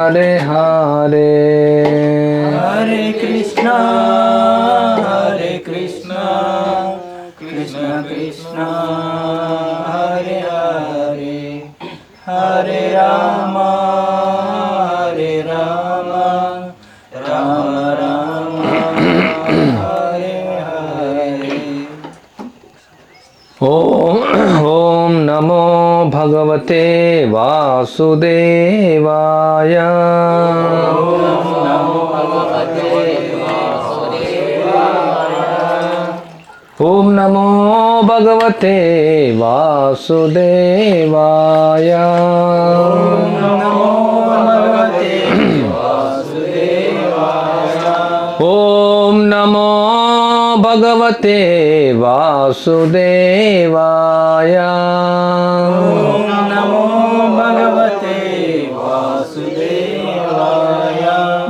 హరే హరే హరే కృష్ణ హరే కృష్ణ కృష్ణ కృష్ణ హరే హరే హరే రామ హరే రామ రామ రామ హరే హరే. ఓం నమో భగవతే వాసుదేవాయ. ఓం నమో భగవతే వాసుదేవాయ. ఓం నమో భగవతే వాసుదేవాయ.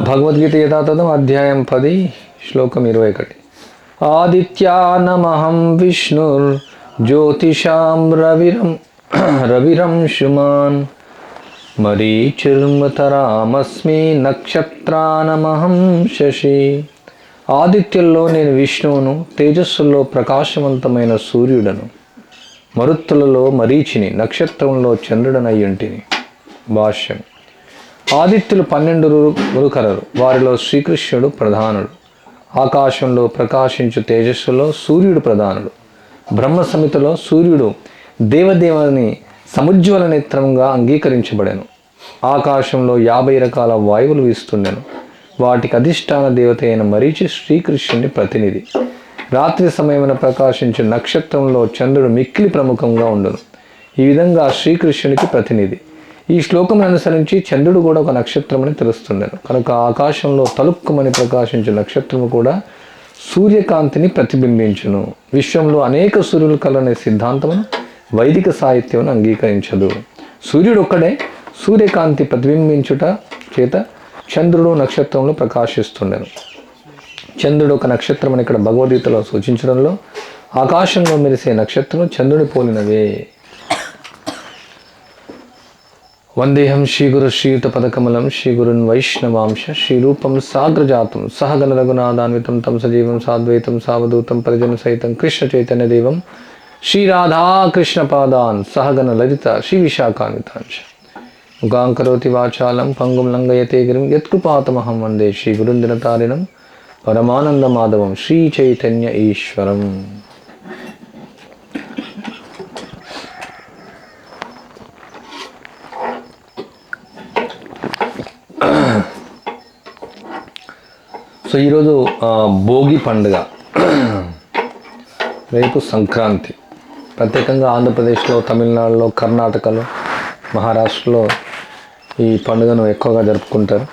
భగవద్గీత యథాతథం అధ్యాయం 10 శ్లోకం 21. ఆదిత్యానమహం విష్ణుర్ జ్యోతిషాం రవిరంశుమాన్ మరీచిర్మతరామస్మి నక్షత్రానమహం శశి. ఆదిత్యుల్లో నేను విష్ణువును, తేజస్సుల్లో ప్రకాశవంతమైన సూర్యుడను, మరుత్తులలో మరీచిని, నక్షత్రంలో చంద్రుడనయ్యుంటిని. భాష్యం. ఆదిత్యులు 12 రుకరరు. వారిలో శ్రీకృష్ణుడు ప్రధానుడు. ఆకాశంలో ప్రకాశించు తేజస్సులో సూర్యుడు ప్రధానుడు. బ్రహ్మ సమితిలో సూర్యుడు దేవదేవుని సముజ్వల నేత్రంగా అంగీకరించబడెను. ఆకాశంలో 50 రకాల వాయువులు వీస్తుండెను. వాటికి అధిష్టాన దేవత అయిన మరీచి శ్రీకృష్ణుని ప్రతినిధి. రాత్రి సమయమున ప్రకాశించే నక్షత్రంలో చంద్రుడు మిక్కిలి ప్రముఖంగా ఉండును. ఈ విధంగా శ్రీకృష్ణునికి ప్రతినిధి. ఈ శ్లోకం అనుసరించి చంద్రుడు కూడా ఒక నక్షత్రమని తెలుస్తుండెను. కనుక ఆకాశంలో తలుక్కుమని ప్రకాశించే నక్షత్రము కూడా సూర్యకాంతిని ప్రతిబింబించును. విశ్వంలో అనేక సూర్యులు కలనే సిద్ధాంతమును వైదిక సాహిత్యమును అంగీకరించదు. సూర్యుడు ఒక్కడే సూర్యకాంతి ప్రతిబింబించుట చేత చంద్రుడు నక్షత్రంలో ప్రకాశిస్తుండెను. చంద్రుడు ఒక నక్షత్రం అని ఇక్కడ భగవద్గీతలో సూచించడంలో ఆకాశంలో మెరిసే నక్షత్రం చంద్రుని పోలినవే. వందేహం శ్రీగురు శ్రీయుత పదకమలం శ్రీగురున్ వైష్ణవాంశ శ్రీరూపం సాగ్రజాతం సహగణ రఘునాథాన్వితం తం సజీవం సాద్వైతం సావధూతం పరిజన సహితం కృష్ణ చైతన్య దేవం శ్రీరాధాకృష్ణ పాదాన్ సహగణ లలిత శ్రీ విశాఖాన్వితాంశ ముఖాంకరోతి వాచాలం పంగుం లంఘయతే గిరిం యత్కృపాతమహం వందే శ్రీ గురుందినతారిణం పరమానంద మాధవం శ్రీ చైతన్య ఈశ్వరం. సో ఈరోజు భోగి పండుగ, రేపు సంక్రాంతి. ప్రత్యేకంగా ఆంధ్రప్రదేశ్లో, తమిళనాడులో, కర్ణాటకలో, మహారాష్ట్రలో ఈ పండుగను ఎక్కువగా జరుపుకుంటారు.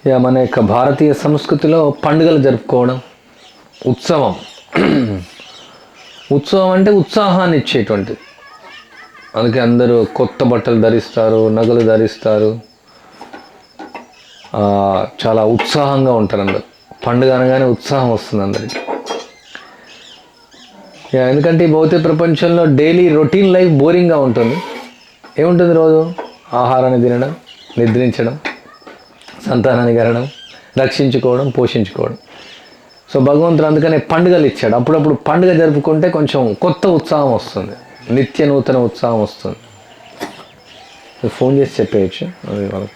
ఇక మన యొక్క భారతీయ సంస్కృతిలో పండుగలు జరుపుకోవడం, ఉత్సవం అంటే ఉత్సాహాన్ని ఇచ్చేటువంటిది. అందుకే అందరూ కొత్త బట్టలు ధరిస్తారు, నగలు ధరిస్తారు, చాలా ఉత్సాహంగా ఉంటారు అందరు. పండుగ అనగానే ఉత్సాహం వస్తుంది అందరికి. ఎందుకంటే ఈ భౌతిక ప్రపంచంలో డైలీ రొటీన్ లైఫ్ బోరింగ్గా ఉంటుంది. ఏముంటుంది? రోజు ఆహారాన్ని తినడం, నిద్రించడం, సంతానాన్ని కనడం, రక్షించుకోవడం, పోషించుకోవడం. సో భగవంతుడు అందుకనే పండుగలు ఇచ్చాడు. అప్పుడప్పుడు పండుగ జరుపుకుంటే కొంచెం కొత్త ఉత్సాహం వస్తుంది, నిత్య నూతన ఉత్సాహం వస్తుంది. ఫోన్ చేసి చెప్పేయచ్చు, అది వాళ్ళకి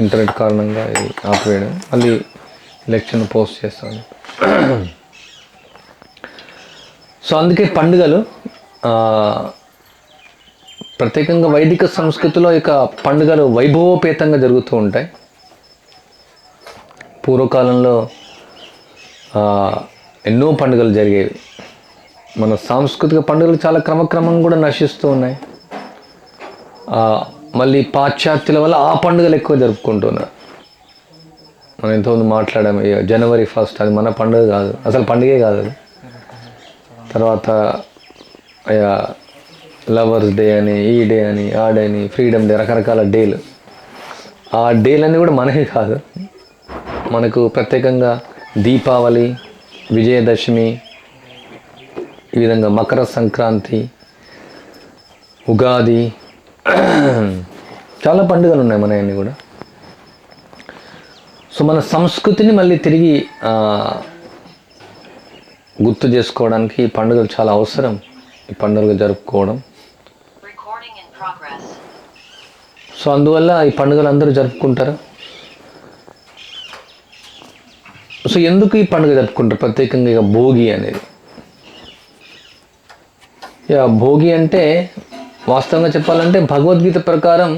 ఇంటర్నెట్ కారణంగా ఇది ఆపేయడం. మళ్ళీ ఎలక్షన్ పోస్ట్ చేస్తాను. సో అందుకే పండుగలు ప్రత్యేకంగా వైదిక సంస్కృతిలో ఇక పండుగలు వైభవోపేతంగా జరుగుతూ ఉంటాయి. పూర్వకాలంలో ఎన్నో పండుగలు జరిగేవి. మన సాంస్కృతిక పండుగలు చాలా క్రమక్రమంగా కూడా నశిస్తూ ఉన్నాయి. మళ్ళీ పాశ్చాత్యుల వల్ల ఆ పండుగలు ఎక్కువ జరుపుకుంటున్నారు. మనం ఎంతోమంది మాట్లాడాము, జనవరి 1 అది మన పండుగ కాదు, అసలు పండుగే కాదు అది. తర్వాత లవర్స్ డే అని, ఈ డే అని, ఆ డే అని, ఫ్రీడమ్ డే, రకరకాల డేలు. ఆ డేలన్నీ కూడా మనకి కాదు. మనకు ప్రత్యేకంగా దీపావళి, విజయదశమి, ఈ విధంగా మకర సంక్రాంతి, ఉగాది, చాలా పండుగలు ఉన్నాయి మన అన్నీ కూడా. సో మన సంస్కృతిని మళ్ళీ తిరిగి గుర్తు చేసుకోవడానికి ఈ పండుగలు చాలా అవసరం. ఈ పండుగలు జరుపుకోవడం. సో అందువల్ల ఈ పండుగలు అందరూ జరుపుకుంటారు. సో ఎందుకు ఈ పండుగ జరుపుకుంటారు ప్రత్యేకంగా? ఇక భోగి అనేది, ఇక భోగి అంటే వాస్తవంగా చెప్పాలంటే భగవద్గీత ప్రకారం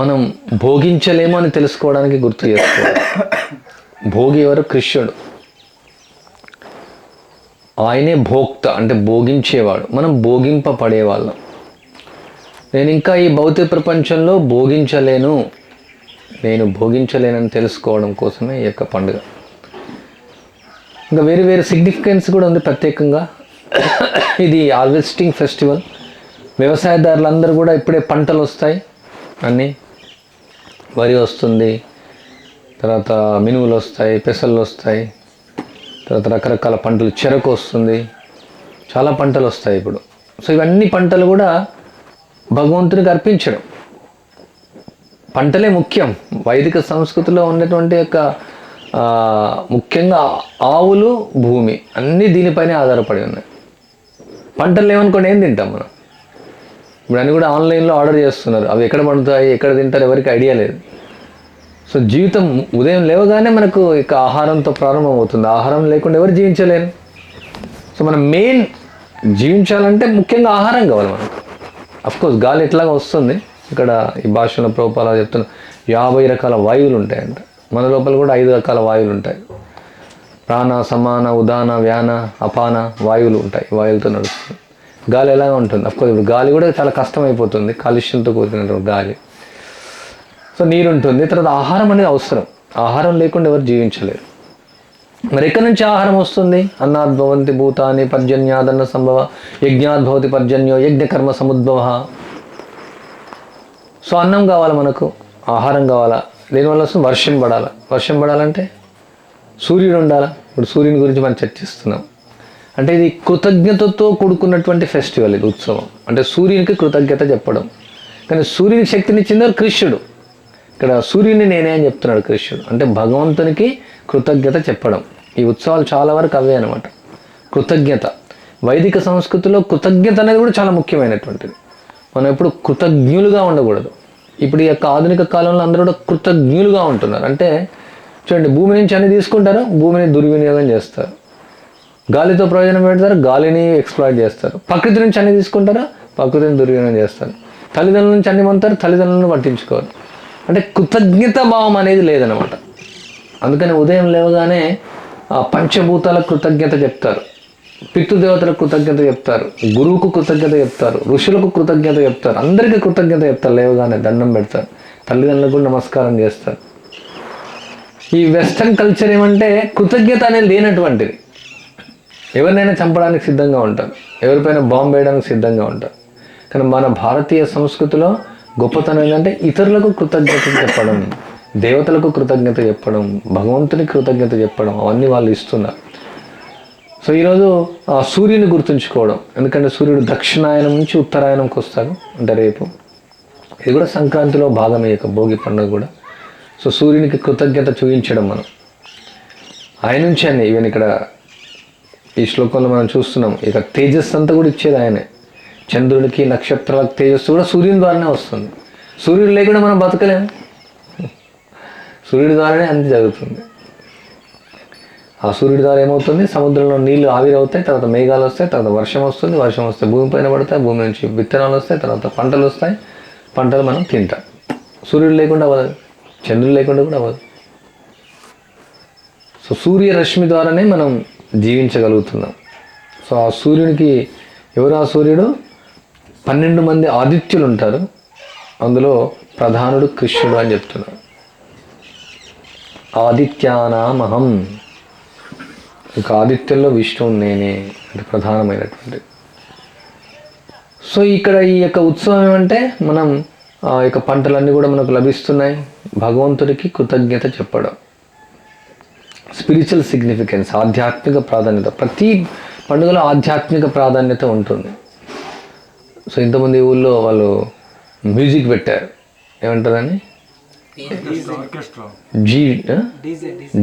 మనం భోగించలేము అని తెలుసుకోవడానికి గుర్తు చేసుకోవాలి. భోగి ఎవరు? కృష్ణుడు. ఆయనే భోక్త, అంటే భోగించేవాడు, మనం భోగింపబడేవాళ్ళం. నేను ఇంకా ఈ భౌతిక ప్రపంచంలో నేను భోగించలేనని తెలుసుకోవడం కోసమే ఈ యొక్క పండుగ. ఇంకా వేరే వేరే సిగ్నిఫికెన్స్ కూడా ఉంది ప్రత్యేకంగా. ఇది హార్వెస్టింగ్ ఫెస్టివల్. వ్యవసాయదారులందరూ కూడా ఇప్పుడే పంటలు వస్తాయి, అన్నీ వరి వస్తుంది, తర్వాత మినువులు వస్తాయి, పెసలు వస్తాయి, తర్వాత రకరకాల పంటలు, చెరకు వస్తుంది, చాలా పంటలు వస్తాయి ఇప్పుడు. సో ఇవన్నీ పంటలు కూడా భగవంతునికి అర్పించడం. పంటలే ముఖ్యం. వైదిక సంస్కృతిలో ఉన్నటువంటి యొక్క ముఖ్యంగా ఆవులు, భూమి అన్నీ దీనిపైనే ఆధారపడి ఉన్నాయి. పంటలు లేవనుకోండి ఏం తింటాం మనం? ఇప్పుడు అన్నీ కూడా ఆన్లైన్లో ఆర్డర్ చేస్తున్నారు. అవి ఎక్కడ పండుతాయి, ఎక్కడ తింటారు, ఎవరికి ఐడియా లేదు. సో జీవితం ఉదయం లేవగానే మనకు ఇక ఆహారంతో ప్రారంభమవుతుంది. ఆహారం లేకుండా ఎవరు జీవించలేరు. సో మనం మెయిన్ జీవించాలంటే ముఖ్యంగా ఆహారం కావాలి మనకు. అఫ్కోర్స్ గాలి ఎట్లాగా వస్తుంది, ఇక్కడ ఈ భాషలో ప్రభుపాల చెప్తున్నా 50 రకాల వాయువులు ఉంటాయంట. మన లోపల కూడా 5 రకాల వాయువులు ఉంటాయి. ప్రాణ, సమాన, ఉదాన, వ్యాన, అపాన వాయువులు ఉంటాయి. వాయువులతో నడుస్తుంది. గాలి ఎలాగా ఉంటుంది? అఫ్కోర్స్ ఇప్పుడు గాలి కూడా చాలా కష్టమైపోతుంది, కాలుష్యంతో కూడినటువంటి గాలి. సో నీరు ఉంటుంది. తర్వాత ఆహారం అనేది అవసరం. ఆహారం లేకుండా ఎవరు జీవించలేరు. మరి ఎక్కడి నుంచి ఆహారం వస్తుంది? అన్నాద్భవంతి భూతాని పర్జన్యాదన్న సంభవ, యజ్ఞాద్భవతి పర్జన్యో యజ్ఞకర్మ సముద్భవ. సో అన్నం కావాలి మనకు, ఆహారం కావాలా. దీనివల్ల వస్తుంది వర్షం పడాలి. వర్షం పడాలంటే సూర్యుడు ఉండాలా. ఇప్పుడు సూర్యుని గురించి మనం చర్చిస్తున్నాం. అంటే ఇది కృతజ్ఞతతో కూడుకున్నటువంటి ఫెస్టివల్, ఇది ఉత్సవం. అంటే సూర్యునికి కృతజ్ఞత చెప్పడం. కానీ సూర్యునికి శక్తినిచ్చింది కృష్ణుడు. ఇక్కడ సూర్యుని నేనే అని చెప్తున్నాడు కృష్ణుడు. అంటే భగవంతునికి కృతజ్ఞత చెప్పడం. ఈ ఉత్సవాలు చాలా వరకు అవే అనమాట. కృతజ్ఞత. వైదిక సంస్కృతిలో కృతజ్ఞత అనేది కూడా చాలా ముఖ్యమైనటువంటిది. మనం ఎప్పుడు కృతజ్ఞులుగా ఉండకూడదు. ఇప్పుడు ఈ యొక్క ఆధునిక కాలంలో అందరూ కూడా కృతజ్ఞులుగా ఉంటున్నారు. అంటే చూడండి, భూమి నుంచి అన్ని తీసుకుంటారు, భూమిని దుర్వినియోగం చేస్తారు. గాలితో ప్రయోజనం పెడతారు, గాలిని ఎక్స్ప్లాయిట్ చేస్తారు. ప్రకృతి నుంచి అన్ని తీసుకుంటారు, ప్రకృతిని దుర్వినియోగం చేస్తారు. తల్లిదండ్రుల నుంచి అన్ని పొందుతారు, తల్లిదండ్రులను పట్టించుకోరు. అంటే కృతజ్ఞత భావం అనేది లేదనమాట. అందుకని ఉదయం లేవగానే పంచభూతాలకు కృతజ్ఞత చెప్తారు, పితృదేవతలకు కృతజ్ఞత చెప్తారు, గురువుకు కృతజ్ఞత చెప్తారు, ఋషులకు కృతజ్ఞత చెప్తారు, అందరికీ కృతజ్ఞత చెప్తారు. లేవగానే దండం పెడతారు, తల్లిదండ్రులకు కూడా నమస్కారం చేస్తారు. ఈ వెస్టర్న్ కల్చర్ ఏమంటే కృతజ్ఞత అనేది లేనటువంటిది. ఎవరినైనా చంపడానికి సిద్ధంగా ఉంటారు, ఎవరిపైన బాంబు వేయడానికి సిద్ధంగా ఉంటారు. కానీ మన భారతీయ సంస్కృతిలో గొప్పతనం ఏంటంటే ఇతరులకు కృతజ్ఞత చెప్పడం, దేవతలకు కృతజ్ఞత చెప్పడం, భగవంతునికి కృతజ్ఞత చెప్పడం, అవన్నీ వాళ్ళు ఇస్తున్నారు. సో ఈరోజు సూర్యుని గుర్తుంచుకోవడం. ఎందుకంటే సూర్యుడు దక్షిణాయనం నుంచి ఉత్తరాయణంకి వస్తాడు. అంటే రేపు ఇది కూడా సంక్రాంతిలో భాగమే, యొక్క భోగి పండుగ కూడా. సో సూర్యునికి కృతజ్ఞత చూపించడం మనం. ఆయన నుంచి అన్నీ ఈవెన్ ఇక్కడ ఈ శ్లోకంలో మనం చూస్తున్నాం. ఇక తేజస్సు అంతా కూడా ఇచ్చేది ఆయనే. చంద్రుడికి, నక్షత్రాలకు తేజస్సు కూడా సూర్యుని ద్వారానే వస్తుంది. సూర్యుడు లేకుండా మనం బతకలేము. సూర్యుడి ద్వారానే అంత జరుగుతుంది. ఆ సూర్యుడి ద్వారా ఏమవుతుంది? సముద్రంలో నీళ్లు ఆవిరవుతాయి, తర్వాత మేఘాలు వస్తాయి, తర్వాత వర్షం వస్తుంది, వర్షం వస్తే భూమి పైన పడతాయి, భూమి నుంచి విత్తనాలు వస్తాయి, తర్వాత పంటలు వస్తాయి, పంటలు మనం తింటాం. సూర్యుడు లేకుండా అవ్వదు, చంద్రుడు లేకుండా కూడా అవ్వదు. సో సూర్యరశ్మి ద్వారానే మనం జీవించగలుగుతున్నాం. సో ఆ సూర్యునికి ఎవరు? ఆ సూర్యుడు 12 మంది ఆదిత్యులు ఉంటారు, అందులో ప్రధానుడు కృష్ణుడు అని చెప్తున్నారు. ఆదిత్యానామహం. ఇక ఆదిత్యంలో విష్ణువు నేనే అంటే ప్రధానమైనటువంటి. సో ఇక్కడ ఈ యొక్క ఉత్సవం ఏమంటే మనం ఆ యొక్క పంటలన్నీ కూడా మనకు లభిస్తున్నాయి, భగవంతుడికి కృతజ్ఞత చెప్పడం. స్పిరిచువల్ సిగ్నిఫికెన్స్, ఆధ్యాత్మిక ప్రాధాన్యత. ప్రతి పండుగలో ఆధ్యాత్మిక ప్రాధాన్యత ఉంటుంది. సో ఇంతమంది ఊళ్ళో వాళ్ళు మ్యూజిక్ పెట్టారు, ఏమంటారని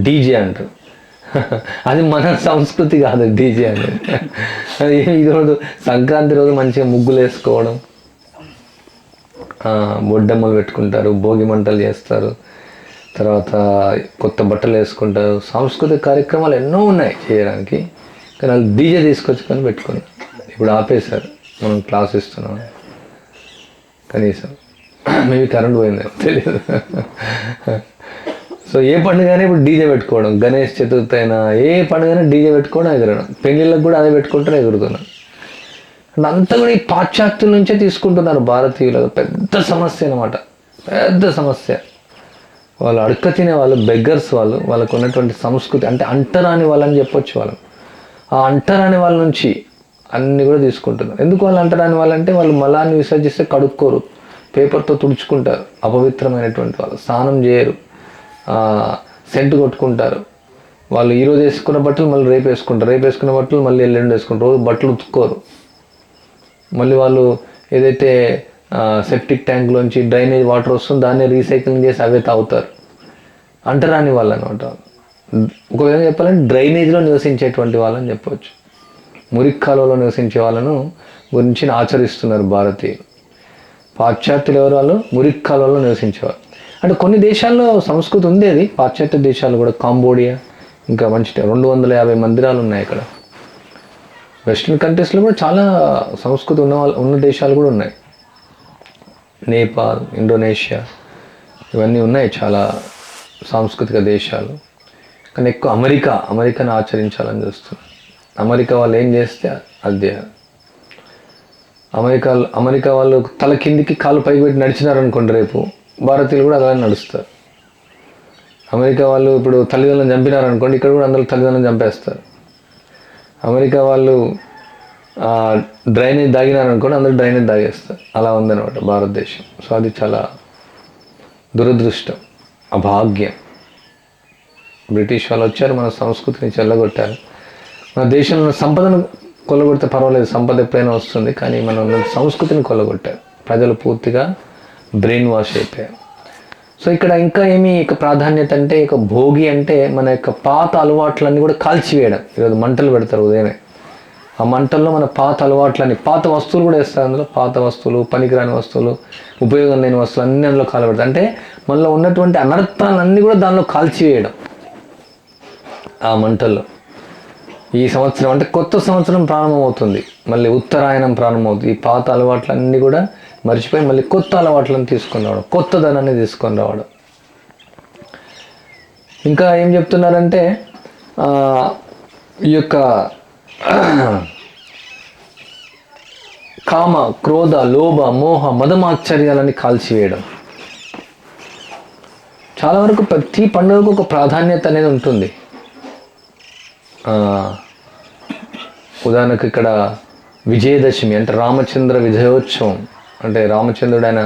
డీజే అంటారు. అది మన సంస్కృతి కాదు డీజే అనేది. అది ఈరోజు సంక్రాంతి రోజు మంచిగా ముగ్గులు వేసుకోవడం, బొడ్డమ్మలు పెట్టుకుంటారు, భోగి మంటలు చేస్తారు, తర్వాత కొత్త బట్టలు వేసుకుంటారు. సాంస్కృతిక కార్యక్రమాలు ఎన్నో ఉన్నాయి చేయడానికి, కానీ వాళ్ళు డీజే తీసుకొచ్చుకొని పెట్టుకున్నారు. ఇప్పుడు ఆపేశారు, మనం క్లాస్ ఇస్తున్నాం కనీసం. మేబీ కరెంట్ పోయింది తెలియదు. సో ఏ పండుగనే ఇప్పుడు డీజే పెట్టుకోవడం, గణేష్ చతుర్థి అయినా ఏ పండుగనే డీజే పెట్టుకోవడం, ఎగరడం. పెళ్ళిళ్ళకి కూడా అదే పెట్టుకుంటారు, ఎగురుతున్నారు. అంటే అంతా కూడా ఈ పాశ్చాత్యుల నుంచే తీసుకుంటున్నారు భారతీయులు. పెద్ద సమస్య అనమాట, పెద్ద సమస్య. వాళ్ళు అడక తినే వాళ్ళు, బెగ్గర్స్ వాళ్ళు, వాళ్ళకు ఉన్నటువంటి సంస్కృతి అంటే అంటరాని వాళ్ళని చెప్పొచ్చు. వాళ్ళు ఆ అంటరాని వాళ్ళ నుంచి అన్నీ కూడా తీసుకుంటున్నారు. ఎందుకు వాళ్ళు అంటరాని వాళ్ళంటే వాళ్ళు మలాన్ని విసర్జిస్తే కడుక్కోరు, పేపర్తో తుడుచుకుంటారు, అపవిత్రమైనటువంటి వాళ్ళు. స్నానం చేయరు, సెంటు కొట్టుకుంటారు. వాళ్ళు ఈరోజు వేసుకున్న బట్టలు మళ్ళీ రేపు వేసుకుంటారు, రేపు వేసుకున్న బట్టలు మళ్ళీ ఎల్లుండి వేసుకుంటారు. రోజు బట్టలు ఉతుక్కోరు. మళ్ళీ వాళ్ళు ఏదైతే సెప్టిక్ ట్యాంక్లోంచి డ్రైనేజ్ వాటర్ వస్తుందో దాన్ని రీసైక్లింగ్ చేసి అవే తాగుతారు. అంటరాని వాళ్ళు అనమాట. ఒక విధంగా చెప్పాలంటే డ్రైనేజ్లో నివసించేటువంటి వాళ్ళని చెప్పవచ్చు. మురికి కాలువలో నివసించే వాళ్ళను గురించి ఆచరిస్తున్నారు భారతీయులు. పాశ్చాత్యులు ఎవరు? వాళ్ళు మురికి కాలువలో నివసించేవారు. అంటే కొన్ని దేశాల్లో సంస్కృతి ఉంది, అది పాశ్చాత్య దేశాలు కూడా. కాంబోడియా ఇంకా మంచి 250 మందిరాలు ఉన్నాయి అక్కడ. వెస్ట్రన్ కంట్రీస్లో కూడా చాలా సంస్కృతి ఉన్న దేశాలు కూడా ఉన్నాయి. నేపాల్, ఇండోనేషియా ఇవన్నీ ఉన్నాయి, చాలా సాంస్కృతిక దేశాలు. కానీ ఎక్కువ అమెరికాను ఆచరించాలని చూస్తున్నారు. అమెరికా వాళ్ళు ఏం చేస్తే అది. అమెరికా వాళ్ళు తల కిందికి కాలు పైకి పెట్టి నడిచినారనుకోండి, రేపు భారతీయులు కూడా అలానే నడుస్తారు. అమెరికా వాళ్ళు ఇప్పుడు తల్లిదండ్రులను చంపినారనుకోండి, ఇక్కడ కూడా అందరూ తల్లిదండ్రులను చంపేస్తారు. అమెరికా వాళ్ళు డ్రైనేజ్ దాగినారనుకోండి, అందరూ డ్రైనేజ్ దాగేస్తారు. అలా ఉందన్నమాట భారతదేశం. సో అది చాలా దురదృష్టం, అభాగ్యం. బ్రిటిష్ వాళ్ళు వచ్చారు, మన సంస్కృతిని చెల్లగొట్టారు. మన దేశంలో సంపదను కొల్లగొడితే పర్వాలేదు, సంపద ఎప్పుడైనా వస్తుంది, కానీ మనం సంస్కృతిని కొల్లగొట్టారు. ప్రజలు పూర్తిగా బ్రెయిన్ వాష్ అయిపోయారు. సో ఇక్కడ ఇంకా ఏమి ఇక ప్రాధాన్యత అంటే, ఇక భోగి అంటే మన యొక్క పాత అలవాట్లన్నీ కూడా కాల్చివేయడం. ఈరోజు మంటలు పెడతారు ఉదయమే. ఆ మంటల్లో మన పాత అలవాట్లని, పాత వస్తువులు కూడా వేస్తారు అందులో. పాత వస్తువులు, పనికిరాని వస్తువులు, ఉపయోగం లేని వస్తువులు అన్నీ అందులో కాలబెడతారు. అంటే మనలో ఉన్నటువంటి అనర్థాలన్నీ కూడా దానిలో కాల్చివేయడం ఆ మంటల్లో. ఈ సంవత్సరం అంటే కొత్త సంవత్సరం ప్రారంభమవుతుంది, మళ్ళీ ఉత్తరాయణం ప్రారంభమవుతుంది. ఈ పాత అలవాట్లన్నీ కూడా మర్చిపోయి మళ్ళీ కొత్త అలవాట్లను తీసుకొని రావడం, కొత్తదనాన్ని తీసుకొని రావడం. ఇంకా ఏం చెప్తున్నారంటే ఈ యొక్క కామ, క్రోధ, లోభ, మోహ, మదమాశ్చర్యాలని కాల్చివేయడం. చాలా వరకు ప్రతి పండుగకు ఒక ప్రాధాన్యత అనేది ఉంటుంది. ఉదాహరణకు ఇక్కడ విజయదశమి అంటే రామచంద్ర విజయోత్సవం, అంటే రామచంద్రుడు ఆయన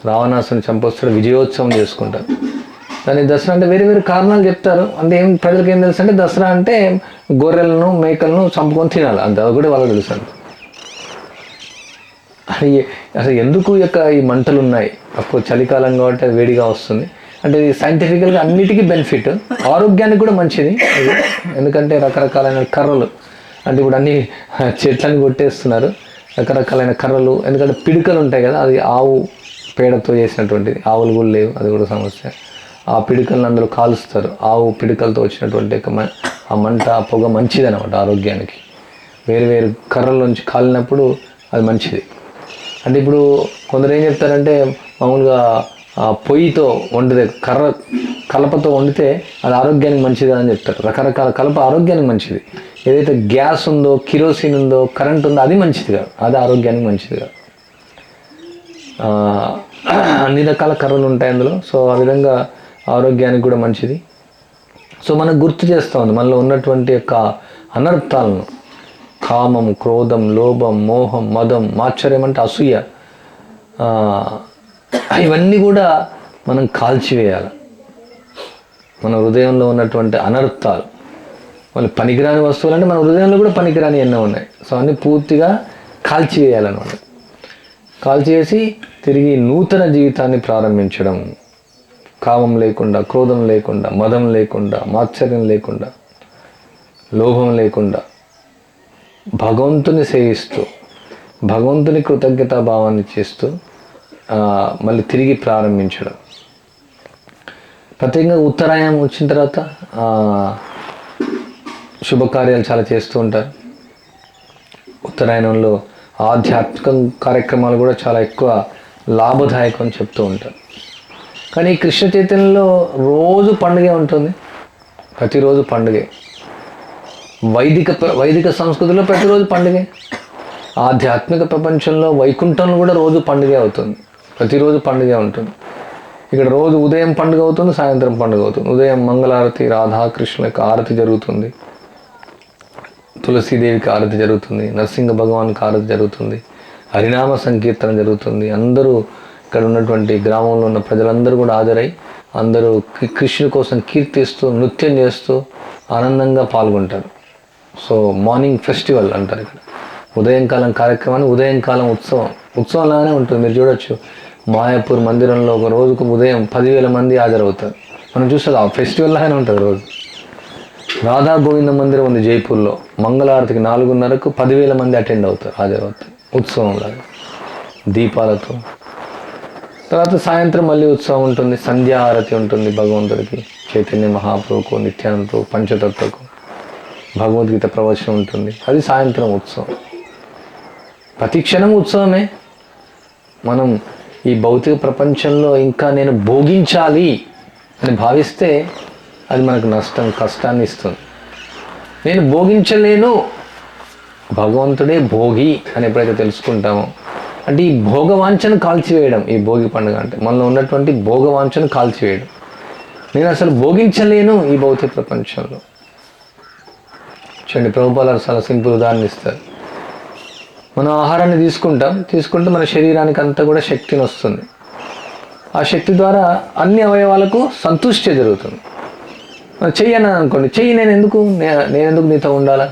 రావణాసుని చంపొస్తాడు, విజయోత్సవం చేసుకుంటారు. దాని దసరా అంటే వేరే వేరే కారణాలు చెప్తారు. అంటే ఏం ప్రజలకు ఏం తెలుసు అంటే దసరా అంటే గొర్రెలను, మేకలను చంపుకొని తినాలి అంతే, అది కూడా వాళ్ళకి తెలుసు. అసలు ఎందుకు ఈ మంటలు ఉన్నాయి? అప్పుడు చలికాలం కాబట్టి అది వేడిగా వస్తుంది. అంటే ఇది సైంటిఫికల్గా అన్నిటికీ బెనిఫిట్, ఆరోగ్యానికి కూడా మంచిది. ఎందుకంటే రకరకాలైన కర్రలు, అంటే ఇప్పుడు అన్ని చెట్లని కొట్టేస్తున్నారు, రకరకాలైన కర్రలు. ఎందుకంటే పిడికలు ఉంటాయి కదా, అది ఆవు పేడతో చేసినటువంటిది. ఆవులు కూడా లేవు, అది కూడా సమస్య. ఆ పిడికలను అందులో కాలుస్తారు. ఆవు పిడికలతో వచ్చినటువంటి ఆ మంట, ఆ పొగ మంచిది అనమాట ఆరోగ్యానికి. వేరు వేరు కర్రల నుంచి కాలినప్పుడు అది మంచిది. అంటే ఇప్పుడు కొందరు ఏం చెప్తారంటే, మామూలుగా పొయ్యితో వండితే, కలపతో వండితే అది ఆరోగ్యానికి మంచిది అని చెప్తారు. రకరకాల కలప ఆరోగ్యానికి మంచిది. ఏదైతే గ్యాస్ ఉందో, కిరోసిన్ ఉందో, కరెంట్ ఉందో అది మంచిది కాదు, అది ఆరోగ్యానికి మంచిది కాదు. అన్ని రకాల కర్రలు ఉంటాయి అందులో. సో ఆ విధంగా ఆరోగ్యానికి కూడా మంచిది. సో మనకు గుర్తు చేస్తూ ఉంది మనలో ఉన్నటువంటి యొక్క అనర్థాలను. కామం, క్రోధం, లోభం, మోహం, మదం, మాత్సర్యం అంటే అసూయ, ఇవన్నీ కూడా మనం కాల్చివేయాలి. మన హృదయంలో ఉన్నటువంటి అనర్థాలు, మళ్ళీ పనికిరాని వస్తువులు అంటే మన హృదయంలో కూడా పనికిరాని ఎన్నో ఉన్నాయి. సో అన్నీ పూర్తిగా కాల్చివేయాలన్నమాట. కాల్చేసి తిరిగి నూతన జీవితాన్ని ప్రారంభించడం, కామం లేకుండా, క్రోధం లేకుండా, మదం లేకుండా, మాత్సర్యం లేకుండా, లోభం లేకుండా భగవంతుని సేవిస్తూ, భగవంతుని కృతజ్ఞతాభావాన్ని చేస్తూ మళ్ళీ తిరిగి ప్రారంభించడం. ప్రత్యేకంగా ఉత్తరాయణం వచ్చిన తర్వాత శుభకార్యాలు చాలా చేస్తూ ఉంటారు. ఉత్తరాయణంలో ఆధ్యాత్మిక కార్యక్రమాలు కూడా చాలా ఎక్కువ లాభదాయకం అని చెప్తూ ఉంటారు. కానీ ఈ కృష్ణ చైతన్యంలో రోజు పండుగే ఉంటుంది, ప్రతిరోజు పండుగే. వైదిక సంస్కృతిలో ప్రతిరోజు పండుగే. ఆధ్యాత్మిక ప్రపంచంలో వైకుంఠంలో కూడా రోజు పండుగే అవుతుంది, ప్రతిరోజు పండుగే ఉంటుంది. ఇక్కడ రోజు ఉదయం పండుగ అవుతుంది, సాయంత్రం పండుగ అవుతుంది. ఉదయం మంగళారతి, రాధాకృష్ణుల యొక్క ఆరతి జరుగుతుంది, తులసీదేవికి ఆరతి జరుగుతుంది, నరసింహ భగవాన్కి ఆరతి జరుగుతుంది, హరినామ సంకీర్తన జరుగుతుంది. అందరూ ఇక్కడ ఉన్నటువంటి గ్రామంలో ఉన్న ప్రజలందరూ కూడా హాజరై అందరూ కృష్ణుడి కోసం కీర్తిస్తూ, నృత్యం చేస్తూ ఆనందంగా పాల్గొంటారు. సో మార్నింగ్ ఫెస్టివల్ అంటారు ఇక్కడ. ఉదయంకాలం కార్యక్రమాన్ని ఉదయంకాలం ఉత్సవంలాగానే ఉంటుంది. మీరు చూడొచ్చు, మాయాపూర్ మందిరంలో ఒక రోజుకు ఉదయం 10,000 మంది హాజరవుతారు. మనం చూస్తే ఆ ఫెస్టివల్ లాగానే ఉంటుంది రోజు. రాధా గోవింద మందిరం ఉంది జైపూర్లో, మంగళారతికి 4:30కు 10,000 మంది హాజరవుతారు ఉత్సవంలాగా, దీపాలతో. తర్వాత సాయంత్రం మళ్ళీ ఉత్సవం ఉంటుంది, సంధ్యా ఆరతి ఉంటుంది భగవంతుడికి, చైతన్య మహాప్రభుకు, నిత్యానంద ప్రభు, పంచతత్వకు, భగవద్గీత ప్రవచనం ఉంటుంది. అది సాయంత్రం ఉత్సవం. ప్రతి క్షణం ఉత్సవమే. మనం ఈ భౌతిక ప్రపంచంలో ఇంకా నేను భోగించాలి అని భావిస్తే అది మనకు కష్టాన్ని ఇస్తుంది. నేను భోగించలేను, భగవంతుడే భోగి అని ఎప్పుడైతే తెలుసుకుంటామో, అంటే ఈ భోగవాంఛను కాల్చివేయడం. ఈ భోగి పండుగ అంటే మనలో ఉన్నటువంటి భోగవాంఛను కాల్చివేయడం. నేను అసలు భోగించలేను ఈ భౌతిక ప్రపంచంలో. చూడండి, ప్రభుపాలు చాలా సింపుల్ ఉదాహరణ ఇస్తారు. మనం ఆహారాన్ని తీసుకుంటే మన శరీరానికి అంతా కూడా శక్తిని వస్తుంది. ఆ శక్తి ద్వారా అన్ని అవయవాలకు సంతుష్టి జరుగుతుంది. చెయ్యి అన్నాను అనుకోండి, చెయ్యి నేను ఎందుకు నీతో ఉండాలా,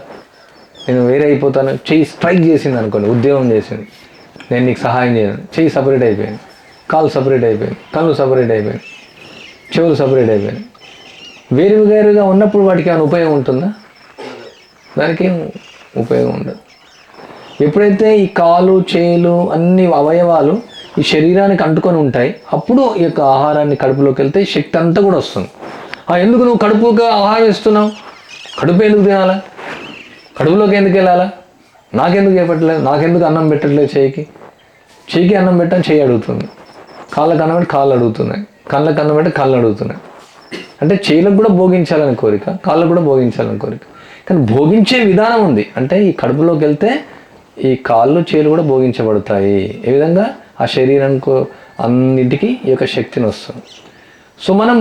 నేను వేరే అయిపోతాను. చెయ్యి స్ట్రైక్ చేసింది అనుకోండి, ఉద్యోగం చేసింది, నేను నీకు సహాయం చేయను. చెయ్యి సపరేట్ అయిపోయింది, కాలు సపరేట్ అయిపోయింది, కళ్ళు సపరేట్ అయిపోయింది, చెవులు సపరేట్ అయిపోయింది. వేరుగా ఉన్నప్పుడు వాటికి ఏమైనా ఉపయోగం ఉంటుందా? దానికి ఏం ఉపయోగం ఉండదు. ఎప్పుడైతే ఈ కాలు, చేలు, అన్ని అవయవాలు ఈ శరీరానికి అంటుకొని ఉంటాయి, అప్పుడు ఈ యొక్క ఆహారాన్ని కడుపులోకి వెళ్తే శక్తి అంతా కూడా వస్తుంది. ఎందుకు నువ్వు కడుపుగా ఆహారం ఇస్తున్నావు? కడుపు ఎందుకు తినాలా? కడుపులోకి ఎందుకు వెళ్ళాలా? నాకెందుకు చెప్పట్లేదు? నాకెందుకు అన్నం పెట్టట్లేదు? చెయ్యికి అన్నం పెట్టని చెయ్యి అడుగుతుంది, కాళ్ళకి అన్నం పెట్టి కాళ్ళు అడుగుతున్నాయి, కళ్ళకి అన్నం పెట్టి కళ్ళు అడుగుతున్నాయి. అంటే చేయిలకు కూడా భోగించాలని కోరిక, కాళ్ళకు కూడా భోగించాలని కోరిక. కానీ భోగించే విధానం ఉంది. అంటే ఈ కడుపులోకి వెళ్తే ఈ కాళ్ళు, చేలు కూడా భోగించబడతాయి. ఏ విధంగా? ఆ శరీరానికి అన్నిటికీ ఈ యొక్క శక్తిని వస్తుంది. సో మనం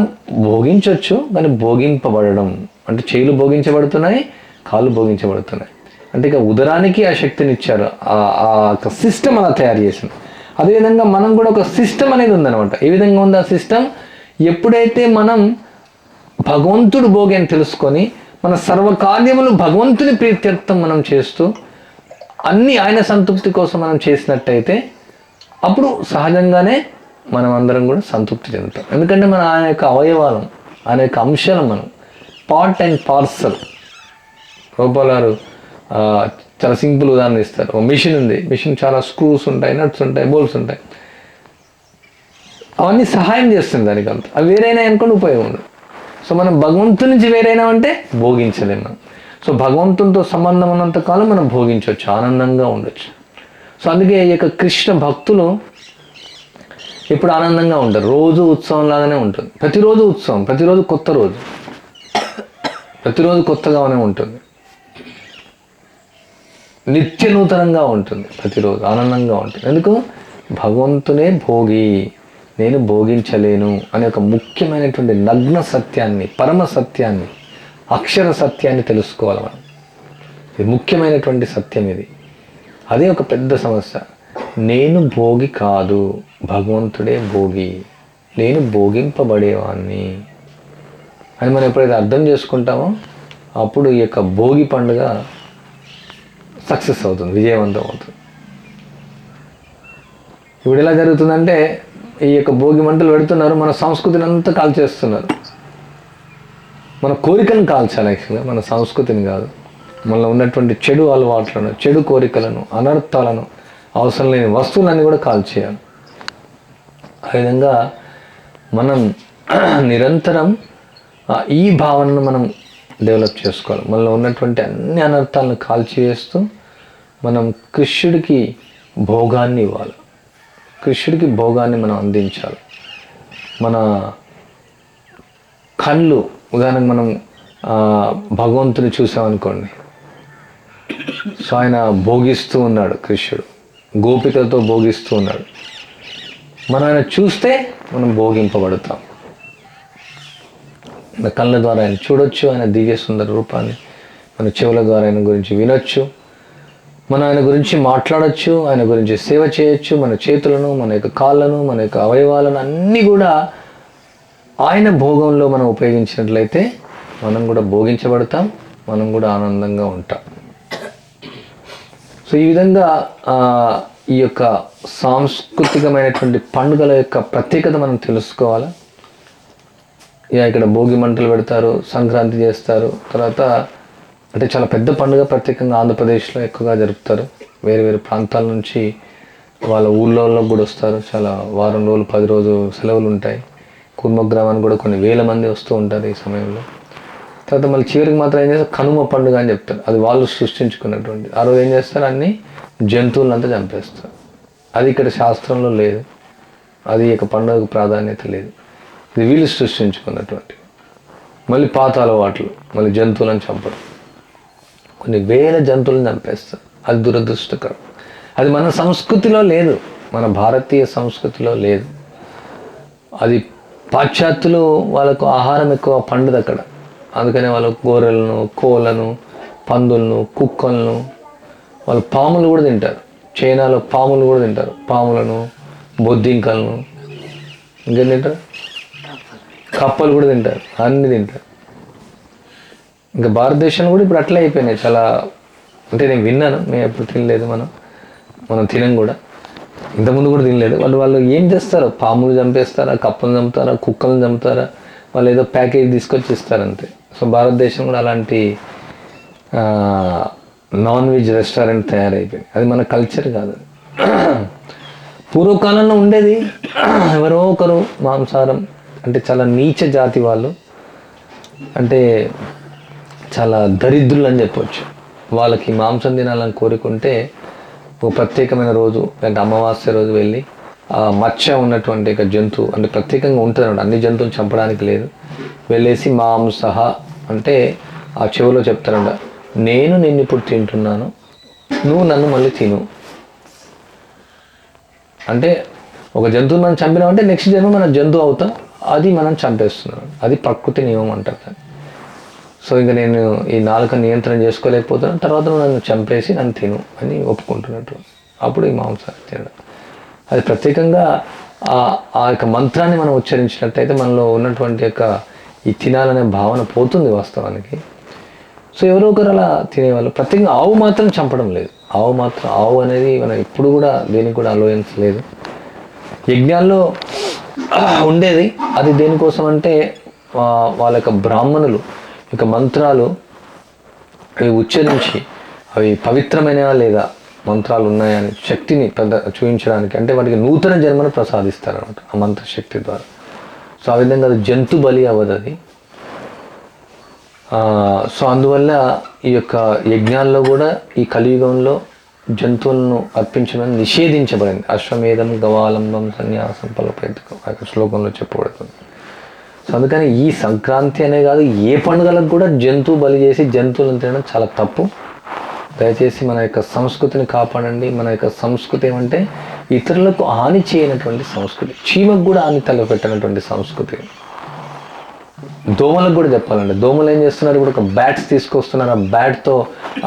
భోగించవచ్చు, కానీ భోగింపబడడం అంటే చేలు భోగించబడుతున్నాయి, కాళ్ళు భోగించబడుతున్నాయి. అంటే ఇక ఉదరానికి ఆ శక్తిని ఇచ్చారు, ఆ సిస్టమ్ అలా తయారు చేసింది. అదేవిధంగా మనం కూడా ఒక సిస్టమ్ అనేది ఉందన్నమాట. ఏ విధంగా ఉంది ఆ సిస్టమ్? ఎప్పుడైతే మనం భగవంతుడు భోగి అని తెలుసుకొని మన సర్వకార్యములు భగవంతుని ప్రీత్యర్థం మనం చేస్తూ అన్నీ ఆయన సంతృప్తి కోసం మనం చేసినట్టయితే అప్పుడు సహజంగానే మనం అందరం కూడా సంతృప్తి చెందుతాం. ఎందుకంటే మన ఆయన యొక్క అవయవాలం, ఆయన యొక్క అంశాలం, మనం పార్ట్ అండ్ పార్సల్. గోపాలారు చాలా సింపుల్ ఉదాహరణ ఇస్తారు. ఒక మిషన్ ఉంది, మిషన్ చాలా స్క్రూస్ ఉంటాయి, నట్స్ ఉంటాయి, బోల్స్ ఉంటాయి, అవన్నీ సహాయం చేస్తుంది దానికి. అంత అవి వేరైనా అనుకోండి ఉపయోగం ఉండదు. సో మనం భగవంతుని నుంచి వేరైనా అంటే భోగించలేము మనం. సో భగవంతునితో సంబంధం ఉన్నంత కాలం మనం భోగించవచ్చు, ఆనందంగా ఉండొచ్చు. సో అందుకే ఈ యొక్క కృష్ణ భక్తులు ఎప్పుడు ఆనందంగా ఉంటారు. రోజు ఉత్సవం లాగానే ఉంటుంది, ప్రతిరోజు ఉత్సవం, ప్రతిరోజు కొత్త రోజు, ప్రతిరోజు కొత్తగానే ఉంటుంది, నిత్య నూతనంగా ఉంటుంది, ప్రతిరోజు ఆనందంగా ఉంటుంది. ఎందుకు? భగవంతునే భోగి, నేను భోగించలేను అనే ఒక ముఖ్యమైనటువంటి నగ్న సత్యాన్ని, పరమ సత్యాన్ని, అక్షర సత్యాన్ని తెలుసుకోవాలి మనం. ఇది ముఖ్యమైనటువంటి సత్యం ఇది. అదే ఒక పెద్ద సమస్య. నేను భోగి కాదు, భగవంతుడే భోగి, నేను భోగింపబడేవాడిని అని మనం ఎప్పుడైతే అర్థం చేసుకుంటామో అప్పుడు ఈ యొక్క భోగి పండుగ సక్సెస్ అవుతుంది, విజయవంతం అవుతుంది. ఇప్పుడు ఎలా జరుగుతుందంటే ఈ యొక్క భోగి మంటలు పెడుతున్నారు, మన సంస్కృతిని అంతా కాల్చేస్తున్నారు. మన కోరికలను కాల్చాలి యాక్చువల్గా, మన సంస్కృతిని కాదు. మనలో ఉన్నటువంటి చెడు అలవాట్లను, చెడు కోరికలను, అనర్థాలను, అవసరం లేని వస్తువులన్నీ కూడా కాల్చేయాలి. ఆ విధంగా మనం నిరంతరం ఈ భావనను మనం డెవలప్ చేసుకోవాలి. మనలో ఉన్నటువంటి అన్ని అనర్థాలను కాల్చివేస్తూ మనం కృష్ణుడికి భోగాన్ని ఇవ్వాలి. కృష్ణుడికి భోగాన్ని మనం అందించాలి. మన కళ్ళు, ఉదాహరణకు మనం భగవంతుని చూసామనుకోండి, సో ఆయన భోగిస్తూ ఉన్నాడు, కృష్ణుడు గోపికలతో భోగిస్తూ ఉన్నాడు. మనం ఆయన చూస్తే మనం భోగింపబడతాం. మన కళ్ళ ద్వారా ఆయన చూడొచ్చు, ఆయన దివ్య సుందర రూపాన్ని. మన చెవుల ద్వారా ఆయన గురించి వినొచ్చు, మనం ఆయన గురించి మాట్లాడచ్చు, ఆయన గురించి సేవ చేయొచ్చు. మన చేతులను, మన యొక్క కాళ్ళను, మన యొక్క అవయవాలను అన్నీ కూడా ఆయన భోగంలో మనం ఉపయోగించినట్లయితే మనం కూడా భోగించబడతాం, మనం కూడా ఆనందంగా ఉంటాం. సో ఈ విధంగా ఈ యొక్క సాంస్కృతికమైనటువంటి పండుగల యొక్క ప్రత్యేకత మనం తెలుసుకోవాలి. ఇక్కడ భోగి మంటలు పెడతారు, సంక్రాంతి చేస్తారు. తర్వాత అంటే చాలా పెద్ద పండుగ, ప్రత్యేకంగా ఆంధ్రప్రదేశ్లో ఎక్కువగా జరుపుతారు. వేరే వేరే ప్రాంతాల నుంచి వాళ్ళ ఊళ్ళో కూడా వస్తారు. చాలా వారం రోజులు, 10 రోజులు సెలవులు ఉంటాయి. కుర్మ గ్రామానికి కూడా కొన్ని వేల మంది వస్తూ ఉంటారు ఈ సమయంలో. తర్వాత మళ్ళీ చివరికి మాత్రం ఏం చేస్తారు, కనుమ పండుగ అని చెప్తారు. అది వాళ్ళు సృష్టించుకున్నటువంటి. ఆ రోజు ఏం చేస్తారు, అన్ని జంతువులంతా చంపేస్తారు. అది ఇక్కడ శాస్త్రంలో లేదు, అది ఇక పండుగకు ప్రాధాన్యత లేదు. ఇది వీళ్ళు సృష్టించుకున్నటువంటి. మళ్ళీ పాత అలవాట్లు, మళ్ళీ జంతువులను చంపడం, కొన్ని వేల జంతువులను చంపేస్తారు. అది దురదృష్టకరం. అది మన సంస్కృతిలో లేదు, మన భారతీయ సంస్కృతిలో లేదు. అది పాశ్చాత్యులు, వాళ్ళకు ఆహారం ఎక్కువ పండుది అక్కడ. అందుకనే వాళ్ళు గొర్రెలను, కోళ్ళను, పందులను, కుక్కలను, వాళ్ళు పాములు కూడా తింటారు. చైనాలో పాములు కూడా తింటారు. పాములను, బొద్దింకలను, ఇంకేం తింటారు, కప్పలు కూడా తింటారు, అన్నీ తింటారు. ఇంకా భారతదేశంలో కూడా ఇప్పుడు అట్లే అయిపోయినాయి చాలా. అంటే నేను విన్నాను, మేము ఎప్పుడు తినలేదు, మనం తినం కూడా. ఇంతకుముందు కూడా తినలేదు. వాళ్ళు ఏం చేస్తారో, పాములు చంపేస్తారా, కప్పలు చంపుతారా, కుక్కలను చంపుతారా, వాళ్ళు ఏదో ప్యాకేజ్ తీసుకొచ్చి ఇస్తారంతే. సో భారతదేశం కూడా అలాంటి నాన్ వెజ్ రెస్టారెంట్ తయారైపోయింది. అది మన కల్చర్ కాదు. పూర్వకాలంలో ఉండేది, ఎవరో ఒకరు మాంసాహారం అంటే చాలా నీచ జాతి వాళ్ళు, అంటే చాలా దరిద్రులు అని చెప్పవచ్చు. వాళ్ళకి మాంసం తినాలని కోరుకుంటే ఒక ప్రత్యేకమైన రోజు, అంటే అమావాస్య రోజు వెళ్ళి ఆ మచ్చ ఉన్నటువంటి ఒక జంతువు, అంటే ప్రత్యేకంగా ఉంటుంది అన్నమాట, అన్ని జంతువులు చంపడానికి లేదు, వెళ్ళేసి మాంసహ అంటే ఆ చెవిలో చెప్తారంట, నేను నిన్ను ఇప్పుడు తింటున్నాను, నువ్వు నన్ను మళ్ళీ తిను. అంటే ఒక జంతువుని మనం చంపినామంటే నెక్స్ట్ జన్మ మనం జంతువు అవుతాం. అది మనం చంపేస్తున్నాం. అది ప్రకృతి నియమం అంటారు దాన్ని. సో ఇంకా నేను ఈ నాలుక నియంత్రణ చేసుకోలేకపోతున్నాను, తర్వాత నువ్వు నన్ను చంపేసి నన్ను తిను అని ఒప్పుకుంటున్నట్టు. అప్పుడు ఈ మాంసాన్ని తినడం. అది ప్రత్యేకంగా ఆ యొక్క మంత్రాన్ని మనం ఉచ్చరించినట్టయితే మనలో ఉన్నటువంటి యొక్క ఈ తినాలనే భావన పోతుంది వాస్తవానికి. సో ఎవరో ఒకరు అలా తినేవాళ్ళు. ప్రత్యేకంగా ఆవు మాత్రం చంపడం లేదు. ఆవు అనేది మనం ఇప్పుడు కూడా దేనికి కూడా అలోయన్స్ లేదు. యజ్ఞాల్లో ఉండేది. అది దేనికోసం అంటే వాళ్ళ యొక్క బ్రాహ్మణులు యొక్క మంత్రాలు అవి ఉచ్చరించి అవి పవిత్రమైనవా లేదా, మంత్రాలు ఉన్నాయని శక్తిని చూపించడానికి, అంటే వాటికి నూతన జన్మను ప్రసాదిస్తారనమాట ఆ మంత్రశక్తి ద్వారా. సో ఆ విధంగా అది జంతు బలి అవ్వదు అది. సో అందువల్ల ఈ యొక్క యజ్ఞాల్లో కూడా ఈ కలియుగంలో జంతువులను అర్పించడం నిషేధించబడింది. అశ్వమేధం గవాలంబం సన్యాసం ఫలప్రదం ఆ శ్లోకంలో చెప్పబడుతుంది. సో అందుకని ఈ సంక్రాంతి అనే కాదు, ఏ పండుగలకు కూడా జంతువు బలి చేసి జంతువులను తినడం చాలా తప్పు. దయచేసి మన యొక్క సంస్కృతిని కాపాడండి. మన యొక్క సంస్కృతి ఏమంటే ఇతరులకు హాని చేయనటువంటి సంస్కృతి, చీమకు కూడా హాని తలపెట్టినటువంటి సంస్కృతి. దోమలకు కూడా చెప్పాలండి. దోమలు ఏం చేస్తున్నారు, ఇప్పుడు ఒక బ్యాట్స్ తీసుకొస్తున్నారు, ఆ బ్యాట్తో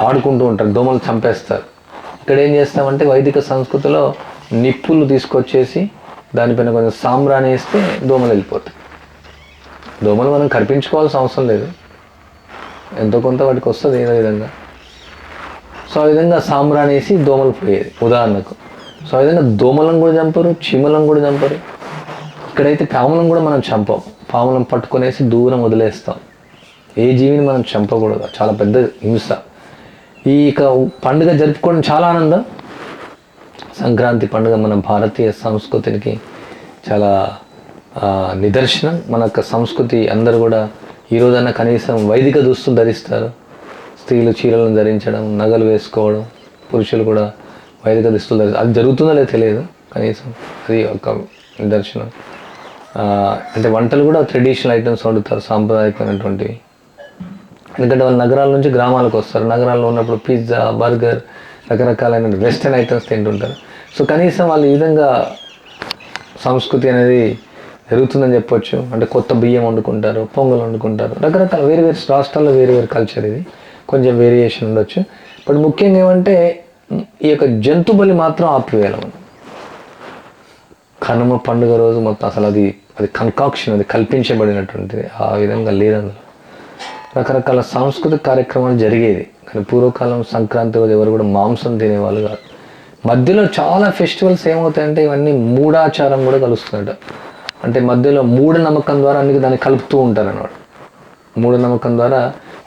ఆడుకుంటూ ఉంటారు, దోమలు చంపేస్తారు. ఇక్కడ ఏం చేస్తామంటే వైదిక సంస్కృతిలో నిప్పులు తీసుకొచ్చేసి దానిపైన కొంచెం సాంబ్రాణి వేస్తే దోమలు వెళ్ళిపోతాయి. దోమలు మనం కరిపించుకోవాల్సిన అవసరం లేదు, ఎంతో కొంత వాటికి వస్తుంది ఏదో విధంగా. సో ఆ విధంగా సాంబ్రాణి వేసి దోమలు పోయేది ఉదాహరణకు. సో ఆ విధంగా దోమలను కూడా చంపరు, చీమలను కూడా చంపరు. ఇక్కడైతే పాములను కూడా మనం చంపం. పాములను పట్టుకొనేసి దూరం వదిలేస్తాం. ఏ జీవిని మనం చంపకూడదు, చాలా పెద్ద హింస. ఈ పండుగ జరుపుకోవడం చాలా ఆనందం. సంక్రాంతి పండుగ మన భారతీయ సంస్కృతికి చాలా నిదర్శనం. మన యొక్క సంస్కృతి అందరూ కూడా ఈరోజన్నా కనీసం వైదిక దుస్తులు ధరిస్తారు. స్త్రీలు చీరలను ధరించడం, నగలు వేసుకోవడం, పురుషులు కూడా వైదిక దుస్తులు ధరిస్తారు. అది జరుగుతుందో లేదో తెలియదు, కనీసం అది ఒక నిదర్శనం. అంటే వంటలు కూడా ట్రెడిషనల్ ఐటమ్స్ వండుతారు, సాంప్రదాయకమైనటువంటివి. ఎందుకంటే వాళ్ళు నగరాల నుంచి గ్రామాలకు వస్తారు. నగరాల్లో ఉన్నప్పుడు పిజ్జా, బర్గర్, రకరకాలైన వెస్టర్న్ ఐటమ్స్ తింటుంటారు. సో కనీసం వాళ్ళు ఈ విధంగా సంస్కృతి అనేది జరుగుతుందని చెప్పొచ్చు. అంటే కొత్త బియ్యం వండుకుంటారు, పొంగల్ వండుకుంటారు, రకరకాల వేరు వేరు రాష్ట్రాల్లో వేరు వేరు కల్చర్. ఇది కొంచెం వేరియేషన్ ఉండొచ్చు. బట్ ముఖ్యంగా ఏమంటే ఈ యొక్క జంతు బలి మాత్రం ఆపివేయాలి మనం. కనుమ పండుగ రోజు మొత్తం అసలు అది కన్కాక్షన్, అది కల్పించబడినటువంటిది. ఆ విధంగా లేదు. రకరకాల సాంస్కృతిక కార్యక్రమాలు జరిగేది. కానీ పూర్వకాలం సంక్రాంతి రోజు ఎవరు కూడా మాంసం తినేవాళ్ళు కాదు. మధ్యలో చాలా ఫెస్టివల్స్ ఏమవుతాయంటే ఇవన్నీ మూఢాచారం కూడా కలుస్తుందట. అంటే మధ్యలో మూఢనమ్మకం ద్వారా అన్ని దాన్ని కలుపుతూ ఉంటారు అన్నమాట. మూఢనమ్మకం ద్వారా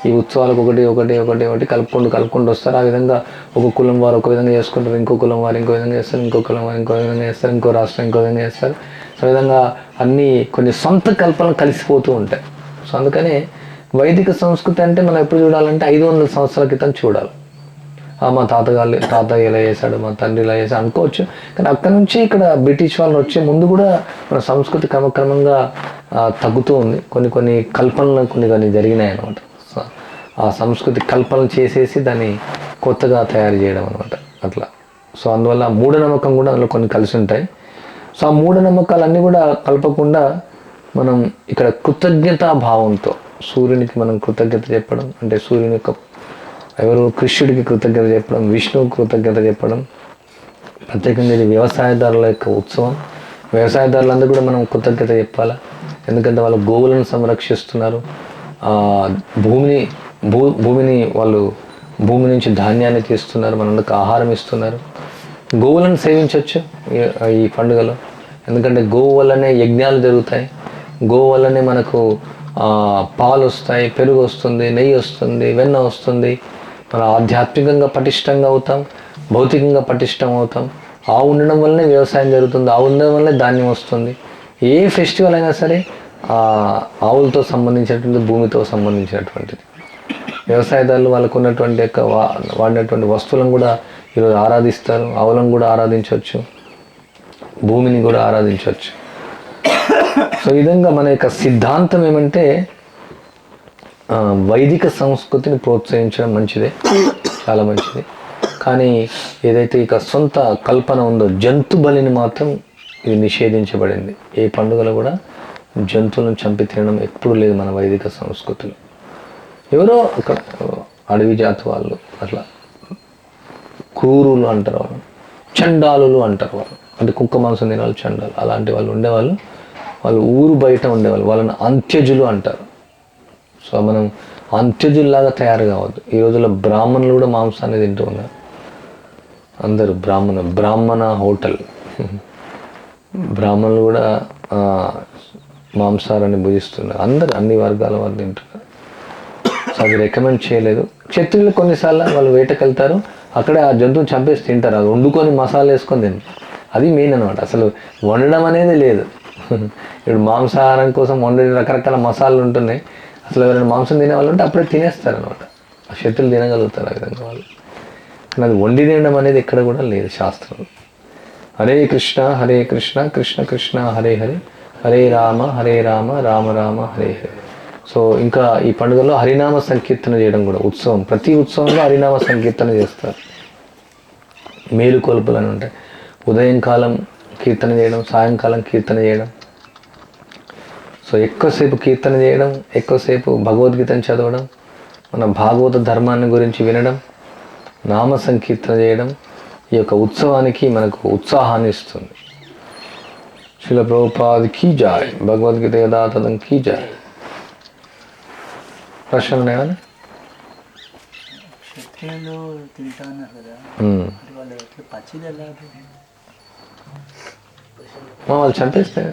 ఈ ఉత్సవాలకు ఒకటి ఒకటి ఒకటి ఒకటి కలుపుకుంటూ వస్తారు. ఆ విధంగా ఒక కులం వారు ఒక విధంగా చేసుకుంటారు, ఇంకో కులం వారు ఇంకో విధంగా చేస్తారు, ఇంకో కులం వారు ఇంకో విధంగా చేస్తారు, ఇంకో రాష్ట్రం ఇంకో విధంగా చేస్తారు. సో ఆ విధంగా అన్నీ కొన్ని సొంత కల్పనలు కలిసిపోతూ ఉంటాయి. సో అందుకనే వైదిక సంస్కృతి అంటే మనం ఎప్పుడు చూడాలంటే 500 సంవత్సరాల క్రితం చూడాలి. మా తాతయ్య ఇలా చేశాడు, మా తండ్రి ఇలా చేశాడు అనుకోవచ్చు. కానీ అక్కడ నుంచి ఇక్కడ బ్రిటిష్ వాళ్ళు వచ్చే ముందు కూడా మన సంస్కృతి క్రమక్రమంగా తగ్గుతూ ఉంది. కొన్ని కల్పనలు కొన్ని జరిగినాయి అనమాట. ఆ సంస్కృతి కల్పనలు చేసేసి దాన్ని కొత్తగా తయారు చేయడం అనమాట అట్లా. సో అందువల్ల మూఢనమ్మకం కూడా అందులో కొన్ని కలిసి ఉంటాయి. సో ఆ మూఢనమ్మకాలన్నీ కూడా కలపకుండా మనం ఇక్కడ కృతజ్ఞతా భావంతో సూర్యునికి మనం కృతజ్ఞత చెప్పడం, అంటే సూర్యుని యొక్క ఎవరు కృష్ణుడికి కృతజ్ఞత చెప్పడం, విష్ణువుకి కృతజ్ఞత చెప్పడం. ప్రత్యేకంగా ఇది వ్యవసాయదారుల యొక్క ఉత్సవం. వ్యవసాయదారులందరూ కూడా మనం కృతజ్ఞత చెప్పాలా. ఎందుకంటే వాళ్ళు గోవులను సంరక్షిస్తున్నారు, భూమిని వాళ్ళు భూమి నుంచి ధాన్యాన్ని తీస్తున్నారు, మనందరికి ఆహారం ఇస్తున్నారు. గోవులను సేవించవచ్చు ఈ పండుగలో. ఎందుకంటే గోవు వల్లనే యజ్ఞాలు జరుగుతాయి, గోవు వల్లనే మనకు పాలు వస్తాయి, పెరుగు వస్తుంది, నెయ్యి వస్తుంది, వెన్న వస్తుంది. మనం ఆధ్యాత్మికంగా పటిష్టంగా అవుతాం, భౌతికంగా పటిష్టం అవుతాం. ఆవు ఉండడం వల్లనే వ్యవసాయం జరుగుతుంది, ఆవు ఉండడం వల్లనే ధాన్యం వస్తుంది. ఏ ఫెస్టివల్ అయినా సరే ఆవులతో సంబంధించినటువంటి, భూమితో సంబంధించినటువంటిది. వ్యవసాయదారులు వాళ్ళకు ఉన్నటువంటి యొక్క వాడినటువంటి వస్తువులను కూడా ఈరోజు ఆరాధిస్తారు. ఆవులను కూడా ఆరాధించవచ్చు, భూమిని కూడా ఆరాధించవచ్చు. సో ఈ విధంగా మన యొక్క సిద్ధాంతం ఏమంటే వైదిక సంస్కృతిని ప్రోత్సహించడం మంచిదే, చాలా మంచిది. కానీ ఏదైతే ఇక సొంత కల్పన ఉందో జంతు బలిని మాత్రం ఇది నిషేధించబడింది. ఏ పండుగలో కూడా జంతువులను చంపి తినడం ఎప్పుడు లేదు మన వైదిక సంస్కృతిలో. ఎవరో అక్కడ అడవి జాతి వాళ్ళు, అట్లా క్రూరులు అంటారు వాళ్ళు, చండాలులు అంటారు వాళ్ళు. అంటే కుక్క మాంసం తినే వాళ్ళు చండాలు, అలాంటి వాళ్ళు ఉండేవాళ్ళు. వాళ్ళు ఊరు బయట ఉండేవాళ్ళు, వాళ్ళని అంత్యజులు అంటారు. సో మనం అంత్యజుల్లాగా తయారు కావద్దు. ఈ రోజుల్లో బ్రాహ్మణులు కూడా మాంసాన్ని తింటూ ఉన్నారు. అందరూ బ్రాహ్మణ హోటల్, బ్రాహ్మణులు కూడా మాంసారాన్ని భుజిస్తున్నారు. అందరు అన్ని వర్గాల వారు తింటున్నారు. సో అది రికమెండ్ చేయలేదు. క్షత్రియులు కొన్నిసార్లు వాళ్ళు వేటకెళ్తారు, అక్కడే ఆ జంతువుని చంపేసి తింటారు. అది వండుకొని మసాలా వేసుకొని తింటారు. అది మెయిన్ అనమాట. అసలు వండడం అనేది లేదు. ఇప్పుడు మాంసాహారం కోసం వండే రకరకాల మసాలాలు ఉంటున్నాయి. అసలు ఎవరైనా మాంసం తినే వాళ్ళు ఉంటే అప్పుడే తినేస్తారు అనమాట. ఆ శత్రులు తినగలుగుతారు ఆ విధంగా వాళ్ళు. కానీ అది వండి తినడం అనేది ఎక్కడ కూడా లేదు శాస్త్రంలో. హరే కృష్ణ హరే కృష్ణ కృష్ణ కృష్ణ హరే హరే, హరే రామ రామ రామ హరే హరే. సో ఇంకా ఈ పండుగలో హరినామ సంకీర్తన చేయడం కూడా ఉత్సవం. ప్రతి ఉత్సవంలో హరినామ సంకీర్తన చేస్తారు. మేలుకొల్పులు అని ఉంటాయి. ఉదయం కాలం కీర్తన చేయడం, సాయంకాలం కీర్తన చేయడం. సో ఎక్కువసేపు కీర్తన చేయడం, ఎక్కువసేపు భగవద్గీతను చదవడం, మన భాగవత ధర్మాన్ని గురించి వినడం, నామ సంకీర్తన చేయడం ఈ యొక్క ఉత్సవానికి మనకు ఉత్సాహాన్ని ఇస్తుంది. శ్రీల ప్రభుపాద్ కీ జాయ్, భగవద్గీత యథాతథం కీ జాయ్. ప్రశ్నలు ఉన్నాయా? క్షత్రియులు తింటా ఉన్నారు కదా, వాళ్ళు పచ్చిది ఎలా వాళ్ళు చంపేస్తే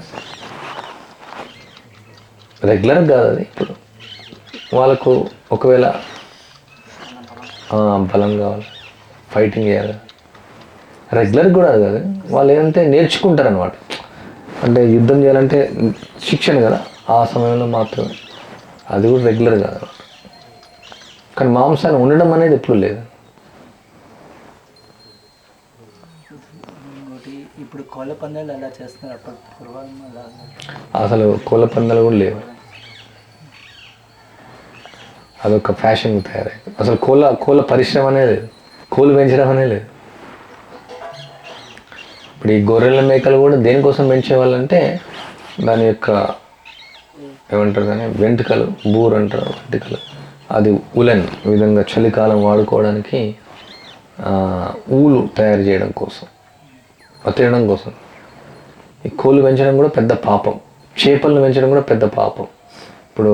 రెగ్యులర్ కాదు అది. ఇప్పుడు వాళ్ళకు ఒకవేళ బలం కావాలి, ఫైటింగ్ చేయాలి, రెగ్యులర్ కూడా అది కాదు. వాళ్ళు ఏంటంటే నేర్చుకుంటారు అనమాట. అంటే యుద్ధం చేయాలంటే శిక్షణ కదా, ఆ సమయంలో మాత్రమే. అది కూడా రెగ్యులర్ కాదు. కానీ మాంసాన్ని ఉండడం అనేది ఎప్పుడు లేదు. ఇప్పుడు కోళ్ళ పందాలు ఎలా చేస్తున్నారు, అప్పుడు పూర్వం అసలు కోళ్ళ పందాలు కూడా లేవు. అదొక ఫ్యాషన్ తయారైంది. అసలు కోళ్ళ పరిశ్రమ అనేది లేదు, కోళ్ళు పెంచడం అనేది లేదు. ఇప్పుడు ఈ గొర్రెల మేకలు కూడా దేనికోసం పెంచేవాళ్ళంటే దాని యొక్క ఏమంటారు కానీ వెంట్రుకలు, బూర్ అంటారు వెంట్రుకలు, అది ఉలెన్ ఈ విధంగా చలికాలం వాడుకోవడానికి ఊలు తయారు చేయడం కోసం, తినడం కోసం. ఈ కోళ్ళు పెంచడం కూడా పెద్ద పాపం, చేపలను పెంచడం కూడా పెద్ద పాపం. ఇప్పుడు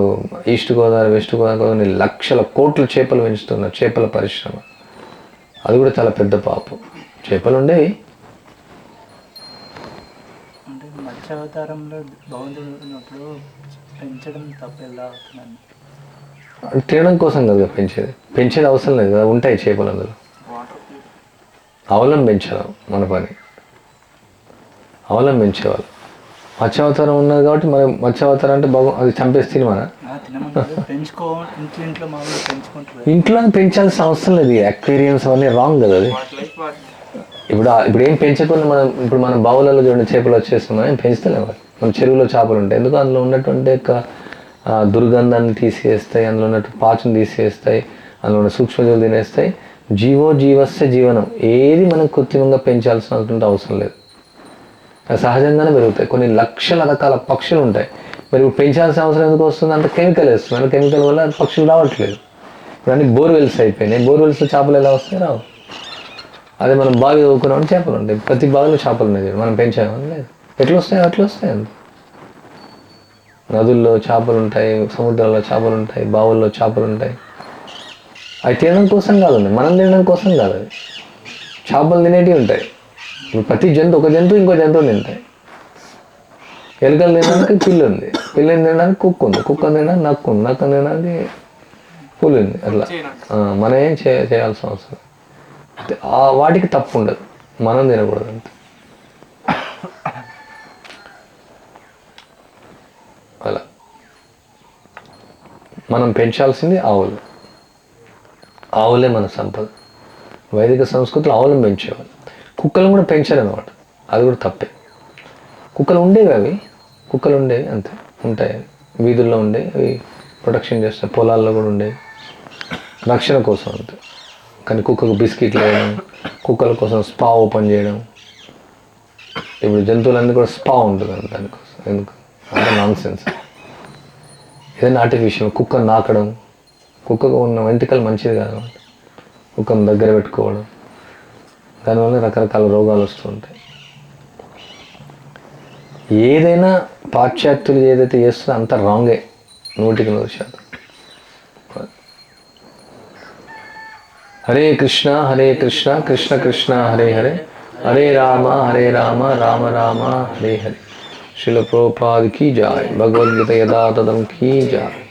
ఈస్ట్ గోదావరి, వెస్ట్ గోదావరి లక్షల కోట్ల చేపలు పెంచుతున్నారు, చేపల పరిశ్రమ. అది కూడా చాలా పెద్ద పాపం. చేపలు ఉండేవి. అంటే మత్స్యావతారంలో భగవంతుడు ఉన్నప్పుడు పెంచడం తప్ప ఎలా అవుతుందండి? తినడం కోసం కదా పెంచేది అవసరం లేదు కదా, ఉంటాయి చేపలు అందులో. అవలంబించడం మన పని, అవలంబించేవాళ్ళు. మత్స్యావతారం ఉన్నది కాబట్టి మరి మత్స్యావతారం అంటే అది చంపేసి తినమనా? ఇంట్లో పెంచాల్సిన అవసరం లేదు. అక్వేరియంస్ అవన్నీ రాంగ్ కదా. అది ఇప్పుడు ఏం పెంచకుండా మన బావులలో చూడండి చేపలు వచ్చేస్తున్నాయి, ఏం పెంచుతలేము. మన చెరువులో చేపలు ఉంటాయి, ఎందుకు అందులో ఉన్నటువంటి దుర్గంధాన్ని తీసేస్తాయి, అందులో ఉన్నట్టు పాచును తీసేస్తాయి, అందులో ఉన్న సూక్ష్మజీవులు తినేస్తాయి. జీవస్య జీవనం. ఏది మనం కృత్రిమంగా పెంచాల్సినటువంటి అవసరం లేదు, సహజంగానే పెరుగుతాయి. కొన్ని లక్షల రకాల పక్షులు ఉంటాయి, మరి ఇప్పుడు పెంచాల్సిన అవసరం ఎందుకు వస్తుంది? అంత కెమికల్ వేస్తుంది, కెమికల్ వల్ల పక్షులు రావట్లేదు. ఇప్పుడు అన్ని బోర్వెల్స్ అయిపోయినాయి, బోర్వెల్స్లో చేపలు ఎలా వస్తాయి? రావు. అదే మనం బావి చదువుకున్నామని చేపలు ఉంటాయి, ప్రతి బావిలో చేపలు ఉన్నాయి, మనం పెంచామని లేదు. ఎట్లా వస్తాయి? అట్లా వస్తాయి. అంత నదుల్లో చేపలు ఉంటాయి, సముద్రాల్లో చేపలు ఉంటాయి, బావుల్లో చేపలు ఉంటాయి. అవి తినడం కోసం కాదండి, మనం తినడం కోసం కాదు. అది చేపలు తినేటివి ఉంటాయి. ఇప్పుడు ప్రతి ఒక జంతువు ఇంకో జంతువు తింటాయి. ఎలుకలు తినడానికి పిల్లి ఉంది, పిల్లిని తినడానికి కుక్క ఉంది, కుక్కను తినడానికి నక్కు ఉంది, నక్కను తినడానికి పులి ఉంది. అట్లా మనం ఏం చేయాల్సిన అవసరం. వాటికి తప్పు ఉండదు, మనం తినకూడదు అంతే. అలా మనం పెంచాల్సింది ఆవులు. ఆవులే మన సంపద. వైదిక సంస్కృతిలో ఆవులను పెంచేవాళ్ళు. కుక్కలను కూడా పెంచారు అనమాట, అది కూడా తప్పే. కుక్కలు ఉండేవి, అంతే ఉంటాయి. వీధుల్లో ఉండేవి, అవి ప్రొటెక్షన్ చేస్తాయి. పొలాల్లో కూడా ఉండేవి, రక్షణ కోసం అంతే. కానీ కుక్కకు బిస్కెట్లు వేయడం, కుక్కల కోసం స్పా ఓపెన్ చేయడం. ఇప్పుడు జంతువులన్నీ కూడా స్పా ఉంటుంది అండి దానికోసం. ఎందుకు అంటే నాన్ సెన్స్. ఏదైనా ఆర్టిఫిషియల్. కుక్కను నాకడం, కుక్కకు ఉన్న వెంట్రుకలు మంచిది కాదు, కుక్కను దగ్గర పెట్టుకోవడం, దానివల్ల రకరకాల రోగాలు వస్తూ ఉంటాయి. ఏదైనా పాశ్చాత్యులు ఏదైతే చేస్తుందో అంత రాంగే, 100%. హరే కృష్ణ కృష్ణ కృష్ణ హరే హరే, హరే రామ రామ రామ హరే హరే. శ్రీల ప్రభుపాద కీ జాయ్. భగవద్గీత యథాతథం కీ జాయ్.